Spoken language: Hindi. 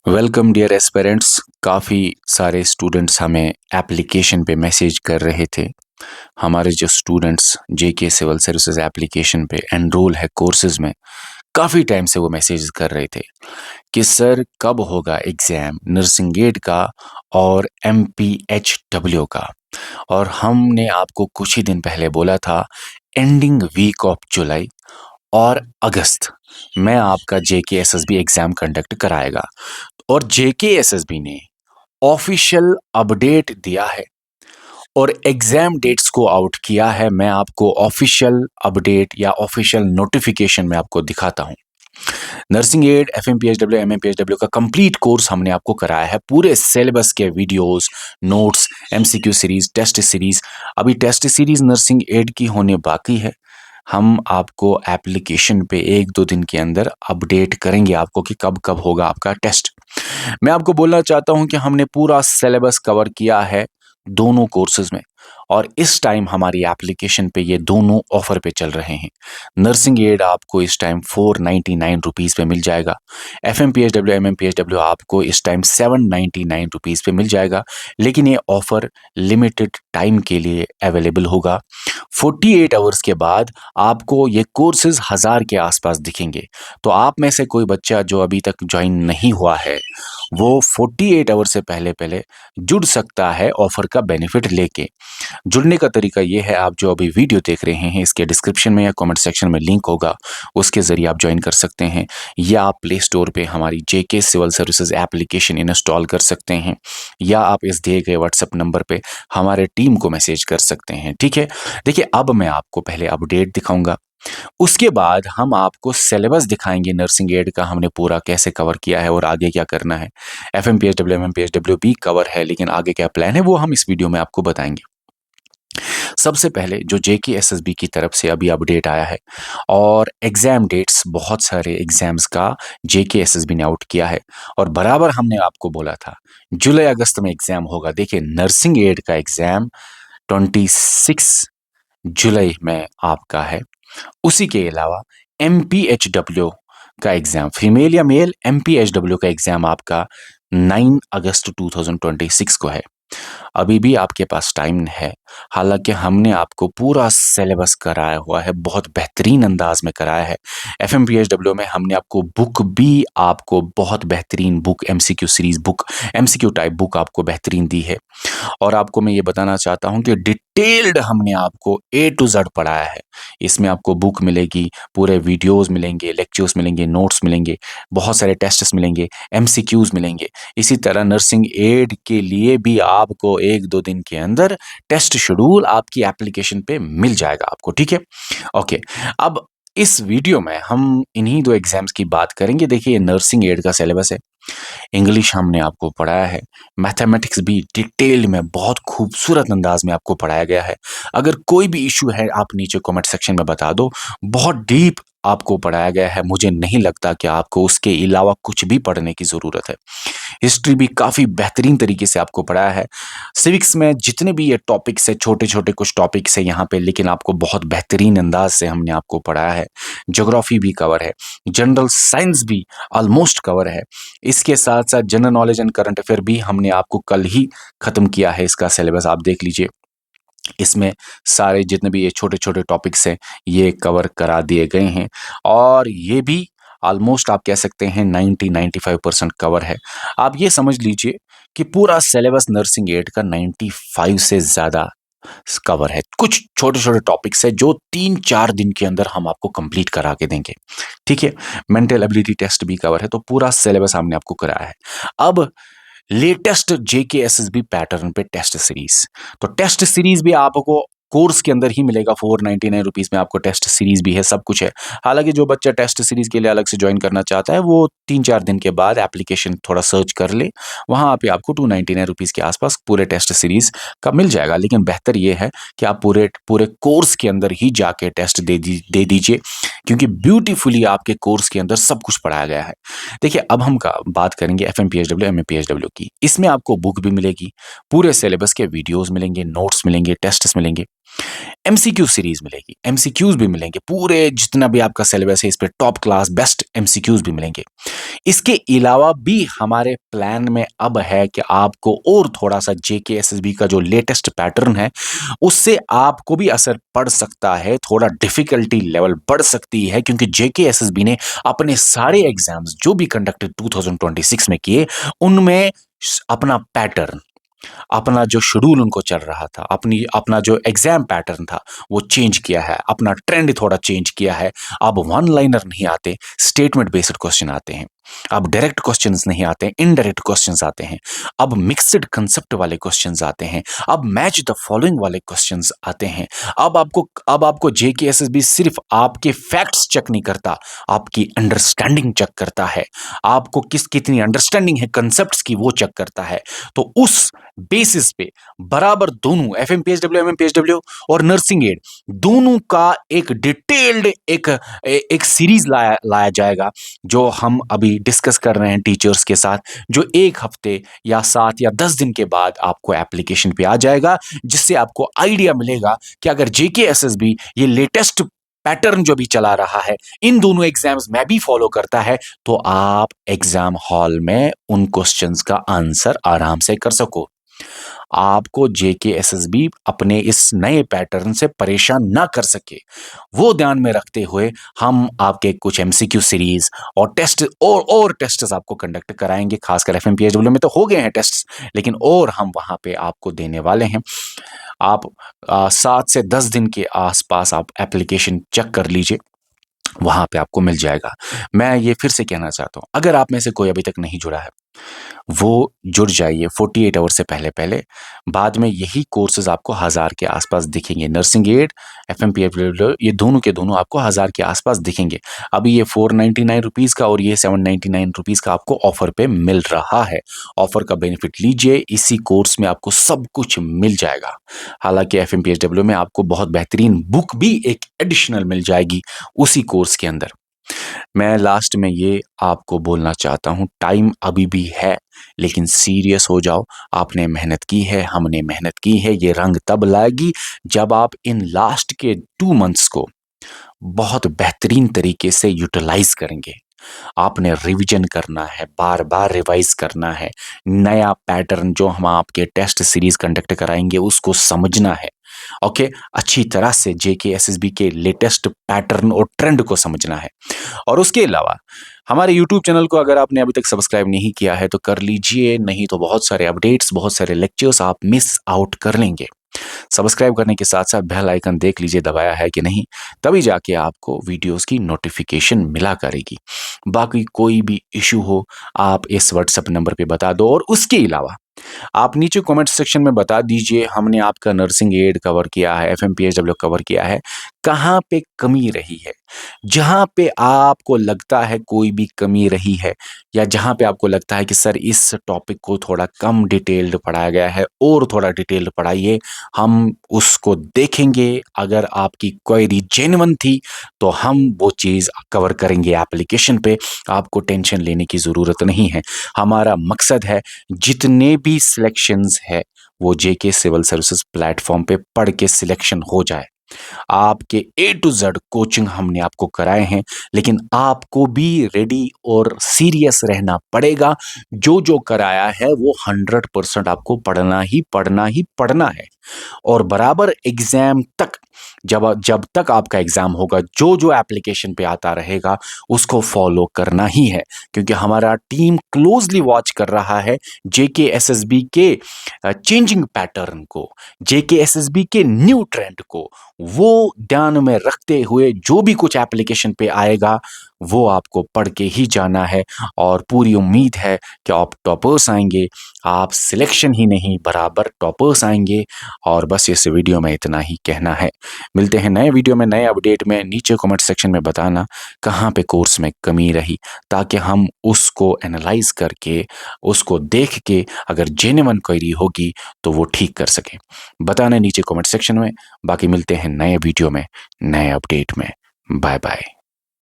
Welcome dear aspirants. काफ़ी सारे स्टूडेंट्स हमें एप्लीकेशन पे मैसेज कर रहे थे। हमारे जो स्टूडेंट्स जेके सिविल सर्विसेज एप्लीकेशन पे एनरोल है कोर्सेज में, काफ़ी टाइम से वो मैसेज कर रहे थे कि सर कब होगा एग्ज़ाम नर्सिंग एड का और एमपीएचडब्ल्यू का। और हमने आपको कुछ ही दिन पहले बोला था एंडिंग वीक ऑफ जुलाई और अगस्त में आपका जेकेएसएसबी एग्ज़ाम कंडक्ट कराएगा। और जेकेएसएसबी ने ऑफिशियल अपडेट दिया है और एग्जाम डेट्स को आउट किया है। मैं आपको ऑफिशियल अपडेट या ऑफिशियल नोटिफिकेशन में आपको दिखाता हूं। नर्सिंग एड एफएमपीएचडब्ल्यू एमएमपीएचडब्ल्यू का कंप्लीट कोर्स हमने आपको कराया है, पूरे सिलेबस के videos, notes, MCQ series, test series. अभी टेस्ट सीरीज नर्सिंग एड की होने बाकी है। हम आपको एप्लीकेशन पे 1-2 दिन के अंदर अपडेट करेंगे आपको कि कब कब होगा आपका टेस्ट। मैं आपको बोलना चाहता हूं कि हमने पूरा सिलेबस कवर किया है दोनों कोर्सेज में, और इस टाइम हमारी एप्लीकेशन पे ये दोनों ऑफर पे चल रहे हैं। नर्सिंग एड आपको इस टाइम 499 रुपीज़ पे मिल जाएगा। एफएमपीएचडब्ल्यू एमएमपीएचडब्ल्यू आपको इस टाइम 799 रुपीज़ पे मिल जाएगा। लेकिन ये ऑफर लिमिटेड टाइम के लिए अवेलेबल होगा। 48 आवर्स के बाद आपको ये कोर्सेज 1000 के आसपास दिखेंगे। तो आप में से कोई बच्चा जो अभी तक ज्वाइन नहीं हुआ है, वो 48 आवर से पहले पहले जुड़ सकता है ऑफर का बेनिफिट लेके। जुड़ने का तरीका ये है, आप जो अभी वीडियो देख रहे हैं इसके डिस्क्रिप्शन में या कमेंट सेक्शन में लिंक होगा, उसके ज़रिए आप ज्वाइन कर सकते हैं। या आप प्ले स्टोर पे हमारी जेके सिविल सर्विसेज एप्लीकेशन इंस्टॉल कर सकते हैं, या आप इस दिए गए व्हाट्सएप नंबर पे हमारे टीम को मैसेज कर सकते हैं। ठीक है, देखिए अब मैं आपको पहले अपडेट दिखाऊंगा, उसके बाद हम आपको सिलेबस दिखाएंगे नर्सिंग एड का हमने पूरा कैसे कवर किया है और आगे क्या करना है। एफएमपीएचडब्ल्यू एमएमपीएचडब्ल्यू भी कवर है, लेकिन आगे क्या प्लान है वो हम इस वीडियो में आपको बताएंगे। सबसे पहले जो जेकेएसएसबी की तरफ से अभी अपडेट आया है, और एग्जाम डेट्स बहुत सारे एग्जाम्स का जेकेएसएसबी ने आउट किया है। और बराबर हमने आपको बोला था जुलाई अगस्त में एग्जाम होगा। देखिए नर्सिंग एड का एग्जाम 26 जुलाई में आपका है। उसी के अलावा एमपीएचडब्ल्यू का एग्जाम, फीमेल या मेल, एमपीएचडब्ल्यू का एग्जाम आपका 9 अगस्त 2026 को है। अभी भी आपके पास टाइम है। हालांकि हमने आपको पूरा सिलेबस कराया हुआ है, बहुत बेहतरीन अंदाज में कराया है। एफएमपीएचडब्ल्यू में हमने आपको बुक भी, आपको बहुत बेहतरीन book, MCQ series book, MCQ type book आपको बेहतरीन दी है। और आपको मैं ये बताना चाहता हूँ कि डिटेल्ड हमने आपको ए टू जेड पढ़ाया है। इसमें आपको बुक मिलेगी, पूरे वीडियोस मिलेंगे, लेक्चर्स मिलेंगे, नोट्स मिलेंगे, बहुत सारे टेस्ट्स मिलेंगे, एमसीक्यूज मिलेंगे। इसी तरह नर्सिंग एड के लिए भी आपको 1-2 दिन के अंदर टेस्ट शेड्यूल आपकी एप्लीकेशन पे मिल जाएगा आपको। ठीक है, ओके। अब इस वीडियो में हम इन्हीं 2 एग्जाम्स की बात करेंगे। देखिए नर्सिंग एड का सिलेबस है, इंग्लिश हमने आपको पढ़ाया है, मैथमेटिक्स भी डिटेल में बहुत खूबसूरत अंदाज में आपको पढ़ाया गया है। अगर कोई भी इशू है आप नीचे कमेंट सेक्शन में बता दो, बहुत डीप आपको पढ़ाया गया है। मुझे नहीं लगता कि आपको उसके अलावा कुछ भी पढ़ने की ज़रूरत है। हिस्ट्री भी काफ़ी बेहतरीन तरीके से आपको पढ़ाया है। सिविक्स में जितने भी ये टॉपिक्स है, छोटे-छोटे कुछ टॉपिक्स है यहाँ पे, लेकिन आपको बहुत बेहतरीन अंदाज से हमने आपको पढ़ाया है। ज्योग्राफी भी कवर है, जनरल साइंस भी ऑलमोस्ट कवर है। इसके साथ-साथ general knowledge and current affair भी हमने आपको कल ही खत्म किया है, इसका सिलेबस आप देख लीजिए। इसमें सारे जितने भी ये छोटे-छोटे टॉपिक्स हैं, ये कवर करा दिए गए हैं, और ये भी ऑलमोस्ट आप कह सकते हैं 90-95% कवर है। आप ये समझ लीजिए कि पूरा सिलेबस नर्सिंग एड का 95 से ज़्यादा कवर है। कुछ छोटे-छोटे टॉपिक्स हैं जो 3-4 दिन के अंदर हम आपको कंप्लीट करा के देंगे। ठीक है? मेंटल एबिलिटी टेस्ट भी कवर है, तो पूरा सिलेबस हमने आपको कराया है। अब लेटेस्ट जेकेएसएसबी पैटर्न पे टेस्ट सीरीज, तो टेस्ट सीरीज भी आपको कोर्स के अंदर ही मिलेगा। 499 रुपीज में आपको टेस्ट सीरीज भी है, सब कुछ है। हालांकि जो बच्चा टेस्ट सीरीज के लिए अलग से ज्वाइन करना चाहता है, वो 3-4 दिन के बाद एप्लीकेशन थोड़ा सर्च कर ले, वहां पे आपको 299 रुपीज के आसपास पूरे टेस्ट सीरीज का मिल जाएगा। लेकिन बेहतर ये है कि आप पूरे पूरे कोर्स के अंदर ही जाके टेस्ट दे दीजिए, क्योंकि ब्यूटीफुली आपके कोर्स के अंदर सब कुछ पढ़ाया गया है। देखिए अब हम बात करेंगे एफएमपीएचडब्ल्यू एमएपीएचडब्ल्यू की। इसमें आपको बुक भी मिलेगी, पूरे सिलेबस के वीडियोस मिलेंगे, नोट्स मिलेंगे, टेस्ट्स मिलेंगे। एमसीक्यू सीरीज मिलेगी, एमसीक्यूज भी मिलेंगे, पूरे जितना भी आपका सिलेबस है इस पे टॉप क्लास बेस्ट एमसीक्यूज भी मिलेंगे। इसके अलावा भी हमारे प्लान में अब है कि आपको और थोड़ा सा जेके एसएसबी का जो लेटेस्ट पैटर्न है उससे आपको भी असर पड़ सकता है, थोड़ा डिफिकल्टी लेवल बढ़ सकती है, क्योंकि जेके एसएसबी ने अपने सारे एग्जाम्स जो भी कंडक्टेड 2026 में किए उनमें अपना पैटर्न, अपना जो शेड्यूल उनको चल रहा था, अपना जो एग्जाम पैटर्न था वो चेंज किया है, अपना ट्रेंड थोड़ा चेंज किया है। अब वन लाइनर नहीं आते, स्टेटमेंट बेस्ड क्वेश्चन आते हैं। अब डायरेक्ट क्वेश्चंस नहीं आते, इनडायरेक्ट क्वेश्चंस आते हैं। अब मिक्स्ड कंसेप्ट वाले क्वेश्चंस आते हैं। अब मैच द फॉलोइंग वाले क्वेश्चंस आते हैं। अब आपको जेके एसएसबी सिर्फ आपके फैक्ट्स चेक नहीं करता, आपकी अंडरस्टैंडिंग चेक करता है। आपको कितनी अंडरस्टैंडिंग है कंसेप्ट्स की वो चेक करता है। तो उस बेसिस पे बराबर दोनों एफएमपीएसडब्ल्यू, एमएमपीएसडब्ल्यू और नर्सिंग एड दोनों का एक डिटेल्ड एक सीरीज लाया जाएगा, जो हम अभी डिस्कस कर रहे हैं टीचर्स के साथ, जो 1 हफ्ते या 7 या 10 दिन के बाद आपको एप्लीकेशन पे आ जाएगा, जिससे आपको आइडिया मिलेगा कि अगर जेके एसएसबी ये लेटेस्ट पैटर्न जो भी चला रहा है इन दोनों एग्जाम्स में भी फॉलो करता है, तो आप एग्जाम हॉल में उन क्वेश्चंस का आंसर आराम से कर सको। आपको जेके एसएसबी अपने इस नए पैटर्न से परेशान ना कर सके, वो ध्यान में रखते हुए हम आपके कुछ एमसीक्यू सीरीज और टेस्ट और टेस्ट्स आपको कंडक्ट कराएंगे। खासकर एफएमपीएसडब्ल्यू में तो हो गए हैं टेस्ट, लेकिन और हम वहां पे आपको देने वाले हैं। आप 7 से 10 दिन के आसपास आप एप्लीकेशन चेक कर लीजिए, वहां पे आपको मिल जाएगा। मैं ये फिर से कहना चाहता हूं, अगर आप में से कोई अभी तक नहीं जुड़ा है वो जुड़ जाइए 48 आवर से पहले पहले। बाद में यही कोर्सेज आपको 1000 के आसपास दिखेंगे। नर्सिंग एड, एफएमपीएसडब्ल्यू ये दोनों के दोनों आपको 1000 के आसपास दिखेंगे। अभी ये 499 रुपीज़ का और ये 799 रुपीज़ का आपको ऑफर पे मिल रहा है। ऑफर का बेनिफिट लीजिए, इसी कोर्स में आपको सब कुछ मिल जाएगा। हालांकि एफएमपीएसडब्ल्यू में आपको बहुत बेहतरीन बुक भी एक एडिशनल मिल जाएगी उसी कोर्स के अंदर। मैं लास्ट में ये आपको बोलना चाहता हूँ, टाइम अभी भी है, लेकिन सीरियस हो जाओ। आपने मेहनत की है, हमने मेहनत की है, ये रंग तब लाएगी जब आप इन लास्ट के 2 मंथ्स को बहुत बेहतरीन तरीके से यूटिलाइज करेंगे। आपने रिवीजन करना है, बार बार रिवाइज करना है, नया पैटर्न जो हम आपके टेस्ट सीरीज कंडक्ट कराएंगे उसको समझना है। ओके, अच्छी तरह से जेके एसएसबी के लेटेस्ट पैटर्न और ट्रेंड को समझना है। और उसके अलावा हमारे यूट्यूब चैनल को अगर आपने अभी तक सब्सक्राइब नहीं किया है तो कर लीजिए, नहीं तो बहुत सारे अपडेट्स, बहुत सारे लेक्चर्स आप मिस आउट कर लेंगे। सब्सक्राइब करने के साथ साथ बेल आइकन देख लीजिए दबाया है कि नहीं, तभी जाके आपको वीडियोस की नोटिफिकेशन मिला करेगी। बाकी कोई भी इशू हो आप इस व्हाट्सएप नंबर पे बता दो, और उसके अलावा आप नीचे कमेंट सेक्शन में बता दीजिए हमने आपका नर्सिंग एड कवर किया है, एफएमपीएसडब्ल्यू कवर किया है, कहाँ पे कमी रही है। जहाँ पे आपको लगता है कोई भी कमी रही है, या जहाँ पे आपको लगता है कि सर इस टॉपिक को थोड़ा कम डिटेल्ड पढ़ाया गया है और थोड़ा डिटेल्ड पढ़ाइए, हम उसको देखेंगे। अगर आपकी क्वेरी जेन्युइन थी तो हम वो चीज़ कवर करेंगे एप्लीकेशन पे, आपको टेंशन लेने की ज़रूरत नहीं है। हमारा मकसद है जितने भी सिलेक्शंस है वो जेके सिविल सर्विसेज प्लेटफॉर्म पे पढ़ के सिलेक्शन हो जाए। आपके A to Z कोचिंग हमने आपको कराए हैं, लेकिन आपको भी रेडी और सीरियस रहना पड़ेगा। जो जो कराया है वो 100% आपको पढ़ना ही पढ़ना है। और बराबर एग्जाम तक, जब तक आपका एग्जाम होगा, जो जो एप्लीकेशन पे आता रहेगा उसको फॉलो करना ही है, क्योंकि हमारा टीम क्लोजली वॉच कर रहा है जेके एसएसबी के चेंजिंग पैटर्न को, जेके एसएसबी के न्यू ट्रेंड को। वो ध्यान में रखते हुए जो भी कुछ एप्लीकेशन पे आएगा वो आपको पढ़ के ही जाना है, और पूरी उम्मीद है कि आप टॉपर्स आएंगे। आप सिलेक्शन ही नहीं, बराबर टॉपर्स आएंगे। और बस इस वीडियो में इतना ही कहना है। मिलते हैं नए वीडियो में, नए अपडेट में। नीचे कमेंट सेक्शन में बताना कहाँ पे कोर्स में कमी रही, ताकि हम उसको एनालाइज करके, उसको देख के अगर जेन्युइन क्वेरी होगी तो वो ठीक कर सकें। बताना नीचे कमेंट सेक्शन में। बाकी मिलते हैं नए वीडियो में, नए अपडेट में। Bye bye.